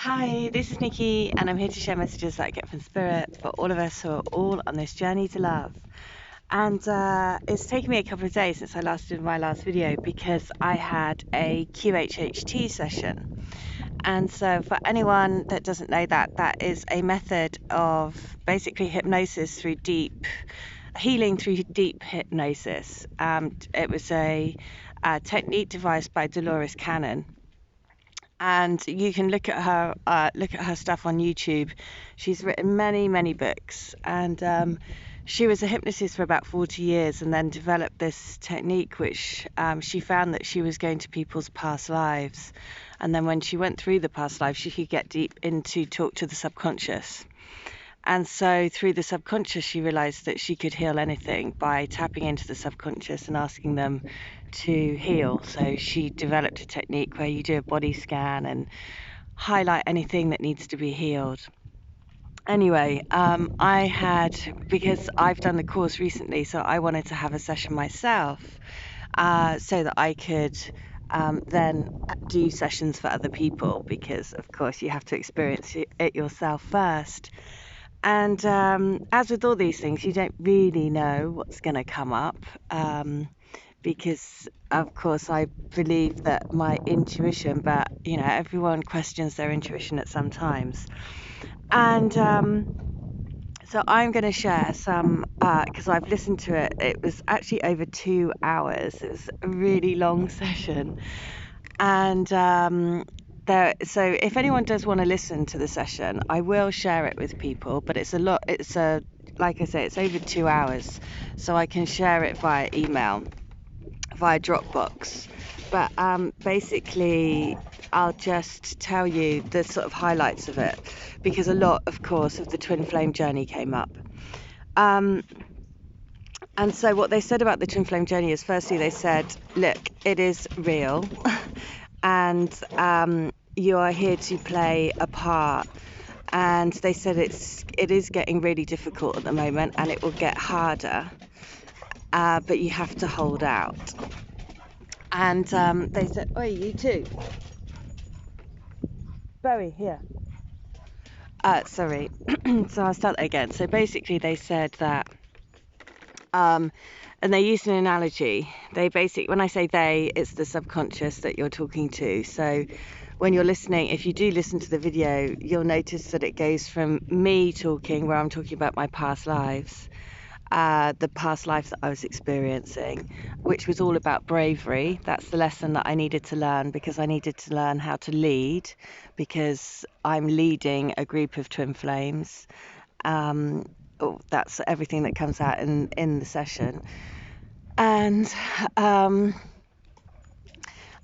Hi, this is Nikki, and I'm here to share messages that I get from Spirit for all of us who are all on this journey to love. And it's taken me a couple of days since I last did my last video because I had a QHHT session. And so, for anyone that doesn't know that, that is a method of basically hypnosis through deep healing through deep hypnosis. It was a technique devised by Dolores Cannon, and you can look at her stuff on YouTube. She's written many books, and she was a hypnotist for about 40 years, and then developed this technique, which she found that she was going to people's past lives, and then when she went through the past lives, she could get deep into talk to the subconscious. And so through the subconscious, she realized that she could heal anything by tapping into the subconscious and asking them to heal. So she developed a technique where you do a body scan and highlight anything that needs to be healed. Anyway, because I've done the course recently, so I wanted to have a session myself, so that I could then do sessions for other people, because of course you have to experience it yourself first. And as with all these things, you don't really know what's going to come up, because, of course, I believe that my intuition, but everyone questions their intuition at some times. And so I'm going to share some, because I've listened to it. It was actually over 2 hours. It was a really long session. And so if anyone does want to listen to the session, I will share it with people, but it's a lot. Like I say, it's over 2 hours, so I can share it via email, via Dropbox. But basically, I'll just tell you the sort of highlights of it, because a lot, of course, of the twin flame journey came up. And so what they said about the twin flame journey is, firstly, they said, look, it is real, and you are here to play a part. And they said it is getting really difficult at the moment, and it will get harder, but you have to hold out. And they said, "Oi, you too, Bowie, here." Sorry. So I'll start again. So basically, they said that, and they used an analogy. When I say they, it's the subconscious that you're talking to. So when you're listening, if you do listen to the video, you'll notice that it goes from me talking, where I'm talking about my past lives, the past life that I was experiencing, which was all about bravery. That's the lesson that I needed to learn, because I needed to learn how to lead, because I'm leading a group of twin flames. That's everything that comes out in the session.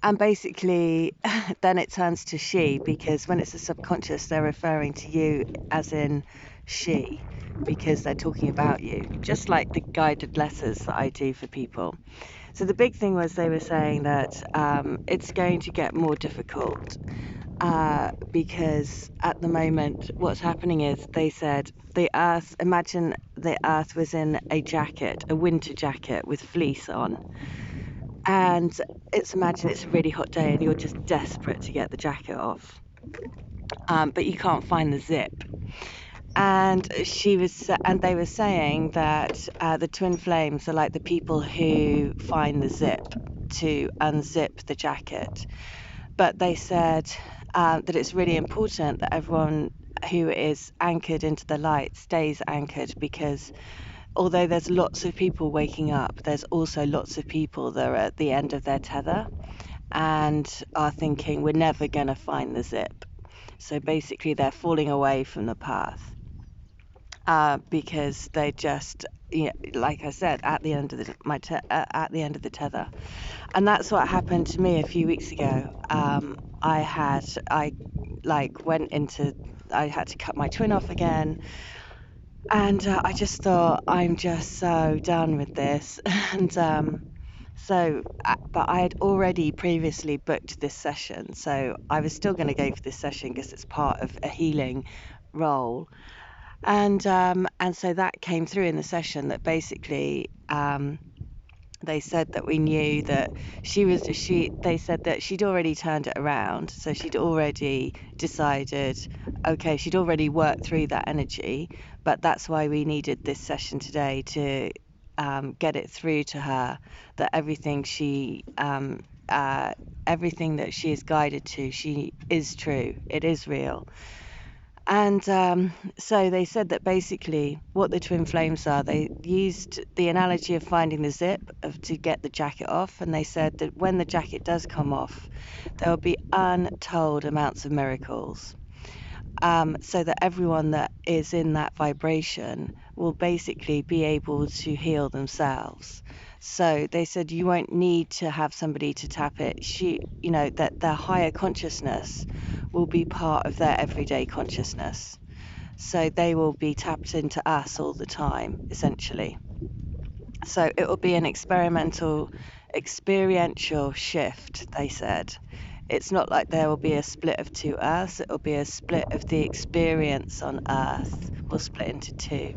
And basically, then it turns to she, because when it's the subconscious, they're referring to you as in she, because they're talking about you, just like the guided letters that I do for people. So the big thing was, they were saying that it's going to get more difficult, because at the moment what's happening is, they said, imagine the earth was in a winter jacket with fleece on. And imagine it's a really hot day and you're just desperate to get the jacket off, but you can't find the zip. And they were saying that the twin flames are like the people who find the zip to unzip the jacket. But they said that it's really important that everyone who is anchored into the light stays anchored, because although there's lots of people waking up, there's also lots of people that are at the end of their tether and are thinking, we're never going to find the zip. So basically, they're falling away from the path, because they just, like I said, at the end of the tether. And that's what happened to me a few weeks ago. I had to cut my twin off again. And I just thought, I'm just so done with this. And but I had already previously booked this session, so I was still going to go for this session because it's part of a healing role. And so that came through in the session, that basically they said that we knew that they said that she'd already turned it around, so she'd already decided, okay, she'd already worked through that energy, but that's why we needed this session today to get it through to her that everything that she is guided to, she is true, it is real. And so they said that basically what the twin flames are, they used the analogy of finding the zip to get the jacket off. And they said that when the jacket does come off, there will be untold amounts of miracles. So that everyone that is in that vibration will basically be able to heal themselves. So they said you won't need to have somebody to tap it. That their higher consciousness will be part of their everyday consciousness. So they will be tapped into us all the time, essentially. So it will be an experiential shift, they said. It's not like there will be a split of two Earths, it will be a split of the experience on Earth will split into two.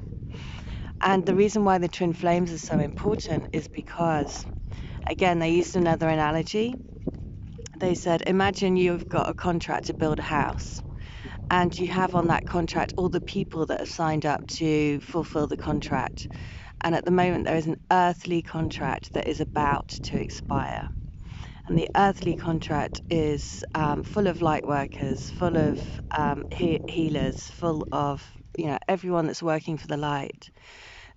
And the reason why the twin flames are so important is because, again, they used another analogy. They said, imagine you've got a contract to build a house, and you have on that contract all the people that have signed up to fulfill the contract. And at the moment, there is an earthly contract that is about to expire. And the earthly contract is full of light workers, full of healers, full of everyone that's working for the light,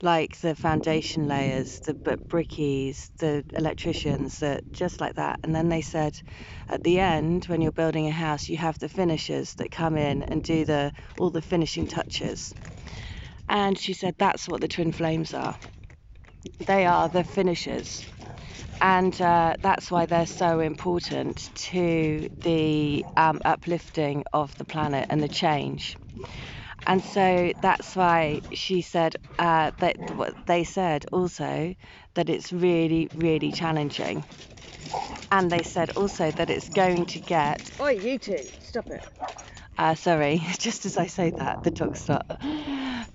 like the foundation layers, the brickies, the electricians, just like that. And then they said, at the end, when you're building a house, you have the finishers that come in and do all the finishing touches. And she said that's what the twin flames are. They are the finishers. And that's why they're so important to the uplifting of the planet and the change. And so that's why she said they said also that it's really, really challenging. And they said also that it's going to get... Oi, you two, stop it. Sorry, just as I say that, the dogs start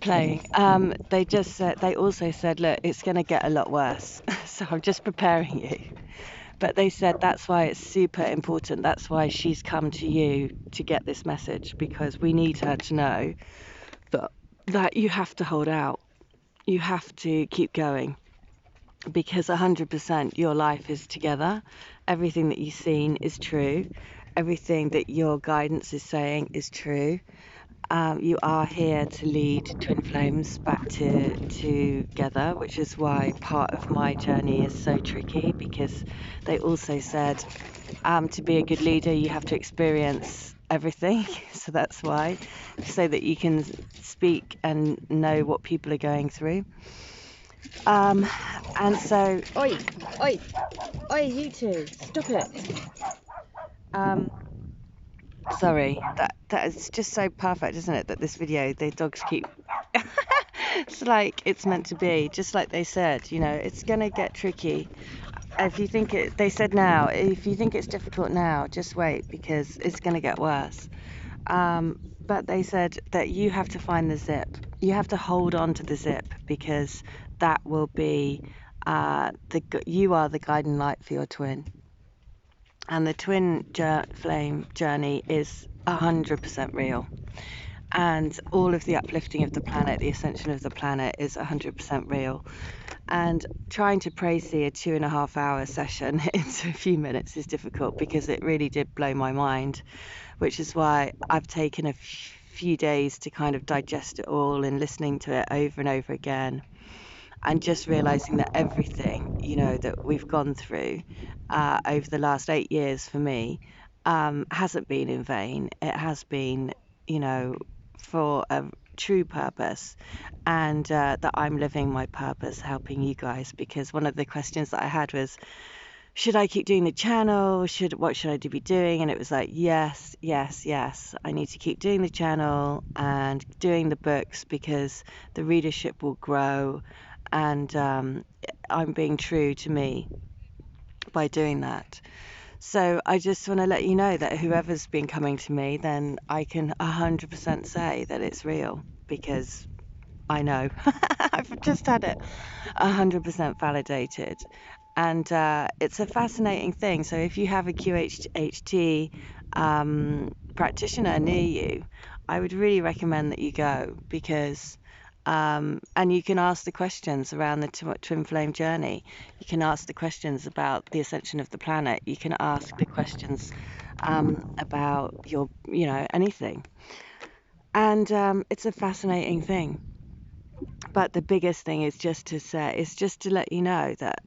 playing. They also said, look, it's going to get a lot worse. So I'm just preparing you. But they said that's why it's super important. That's why she's come to you to get this message, because we need her to know that you have to hold out. You have to keep going, because 100% your life is together. Everything that you've seen is true. Everything that your guidance is saying is true. You are here to lead twin flames back together, which is why part of my journey is so tricky, because they also said to be a good leader you have to experience everything. So that's why, so that you can speak and know what people are going through. And so Oi, you two, stop it. Sorry, that is just so perfect, isn't it? That this video, the dogs keep. It's like it's meant to be, just like they said. It's gonna get tricky. If you think they said now, if you think it's difficult now, just wait, because it's gonna get worse. But they said that you have to find the zip. You have to hold on to the zip, because that will be you are the guiding light for your twin. And the twin flame journey is 100% real. And all of the uplifting of the planet, the ascension of the planet is 100% real. And trying to see a 2.5-hour session into a few minutes is difficult, because it really did blow my mind, which is why I've taken a few days to kind of digest it all and listening to it over and over again. And just realizing that everything, that we've gone through over the last 8 years for me hasn't been in vain. It has been, for a true purpose, and that I'm living my purpose, helping you guys. Because one of the questions that I had was, should I keep doing the channel? What should I be doing? And it was like, yes. I need to keep doing the channel and doing the books, because the readership will grow. And I'm being true to me by doing that. So I just want to let you know that whoever's been coming to me, then I can 100% say that it's real, because I know. I've just had it 100% validated. And it's a fascinating thing. So if you have a QHHT practitioner near you, I would really recommend that you go, because and you can ask the questions around the twin flame journey. You can ask the questions about the ascension of the planet. You can ask the questions about your, anything. And it's a fascinating thing. But the biggest thing is just to let you know that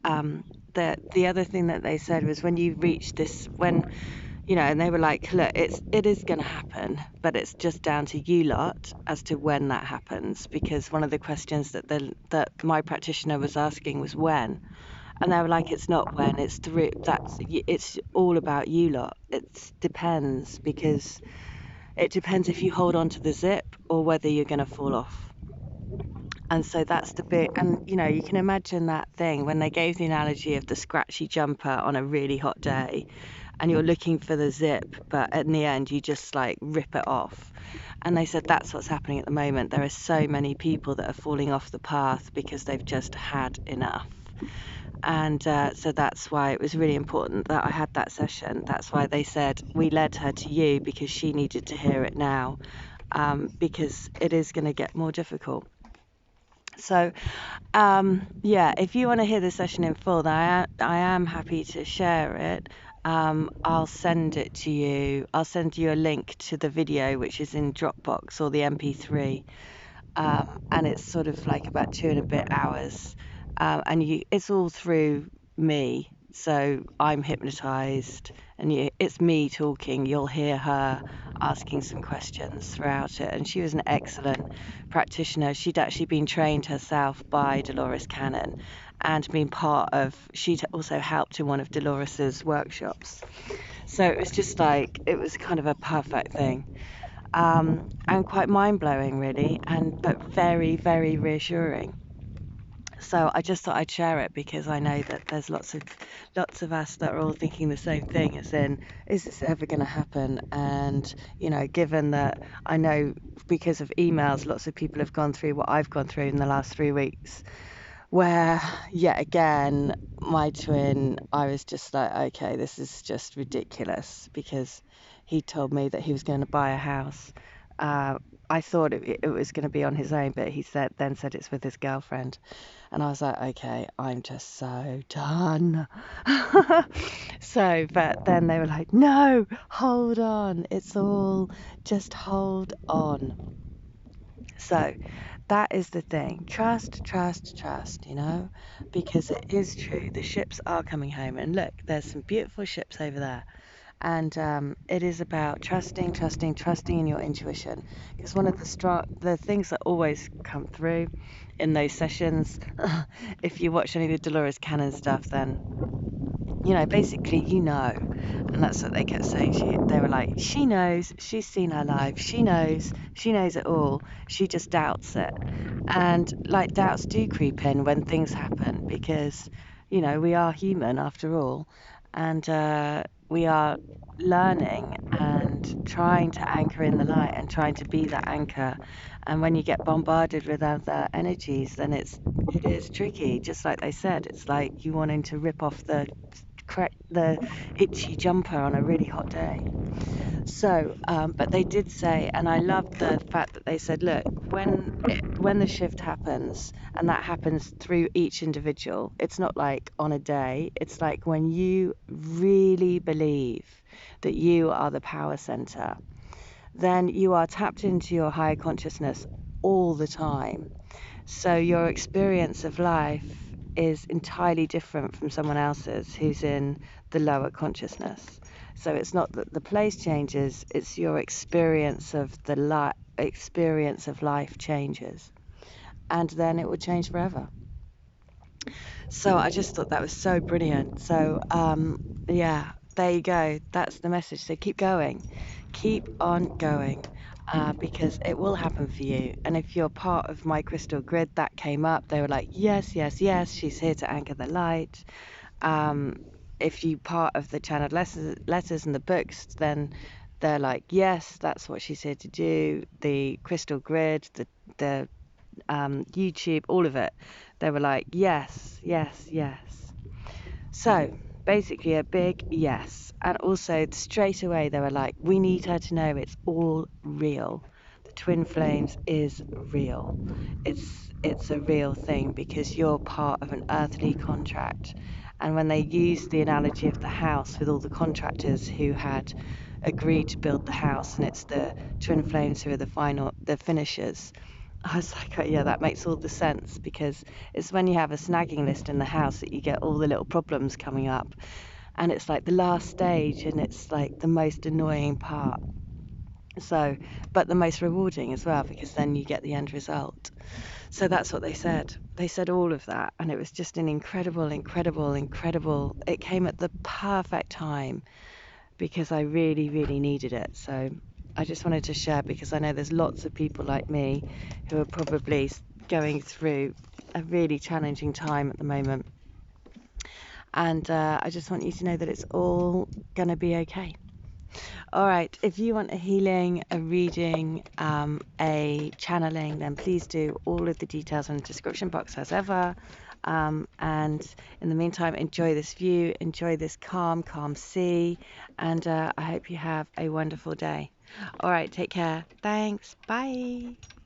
the other thing that they said was, when you reach this, and they were like, look, it is going to happen, but it's just down to you lot as to when that happens, because one of the questions that my practitioner was asking was when, and they were like, it's not when, it's all about you lot. It depends, because it depends if you hold on to the zip or whether you're going to fall off. And so that's the bit, and you can imagine that thing when they gave the analogy of the scratchy jumper on a really hot day, and you're looking for the zip, but in the end you just like rip it off. And they said that's what's happening at the moment. There are so many people that are falling off the path because they've just had enough. And so that's why it was really important that I had that session. That's why they said we led her to you, because she needed to hear it now, because it is going to get more difficult. So, yeah, if you want to hear the session in full, then I am happy to share it. I'll send it to you. I'll send you a link to the video, which is in Dropbox or the MP3. And it's sort of like about 2 and a bit hours. And it's all through me. So I'm hypnotized, and it's me talking. You'll hear her asking some questions throughout it. And she was an excellent practitioner. She'd actually been trained herself by Dolores Cannon, and she'd also helped in one of Dolores's workshops. So it was just like, it was kind of a perfect thing. And quite mind-blowing, really, but very, very reassuring. So I just thought I'd share it, because I know that there's lots of us that are all thinking the same thing, as in, is this ever going to happen? And given that I know, because of emails, lots of people have gone through what I've gone through in the last 3 weeks, where yet again my twin, I was just like, okay, this is just ridiculous, because he told me that he was going to buy a house. I thought it was going to be on his own, but he said it's with his girlfriend. And I was like, okay, I'm just so done. So, but then they were like, no, hold on. Just hold on. So that is the thing. Trust, trust, trust, because it is true. The ships are coming home. And look, there's some beautiful ships over there. And it is about trusting in your intuition. Because one of the things that always come through in those sessions, if you watch any of the Dolores Cannon stuff, then basically, and that's what they kept saying to you. They were like, she knows, she's seen her life, she knows it all, she just doubts it. And like, doubts do creep in when things happen, because we are human after all, and we are learning and trying to anchor in the light and trying to be that anchor. And when you get bombarded with other energies, then it is tricky. Just like they said, it's like you wanting to rip off the itchy jumper on a really hot day. So, but they did say, and I loved the fact that they said, look, when the shift happens, and that happens through each individual, it's not like on a day. It's like when you really believe that you are the power center, then you are tapped into your higher consciousness all the time. So your experience of life is entirely different from someone else's who's in the lower consciousness. So it's not that the place changes, it's your experience of life changes. And then it will change forever. So I just thought that was so brilliant. So yeah, there you go. That's the message. So keep going. Keep on going. Because it will happen for you. And if you're part of my crystal grid, that came up. They were like, yes, yes, yes, she's here to anchor the light. If you part of the channeled letters and the books, then they're like, yes, that's what she's here to do. The crystal grid, the YouTube, all of it. They were like, yes, yes, yes. So basically a big yes. And also straight away they were like, we need her to know it's all real. The twin flames is real. It's a real thing because you're part of an earthly contract. And when they used the analogy of the house with all the contractors who had agreed to build the house, and it's the twin flames who are the finishers, I was like, oh, yeah, that makes all the sense because it's when you have a snagging list in the house that you get all the little problems coming up. And it's like the last stage, and it's like the most annoying part. So, but the most rewarding as well, because then you get the end result. So that's what they said. They said all of that. And it was just an incredible, incredible, incredible. It came at the perfect time because I really, really needed it. So I just wanted to share because I know there's lots of people like me who are probably going through a really challenging time at the moment. And I just want you to know that it's all going to be okay. All right. If you want a healing, a reading, a channeling, then please do. All of the details in the description box as ever. And in the meantime, enjoy this view, enjoy this calm, calm sea. And I hope you have a wonderful day. All right. Take care. Thanks. Bye.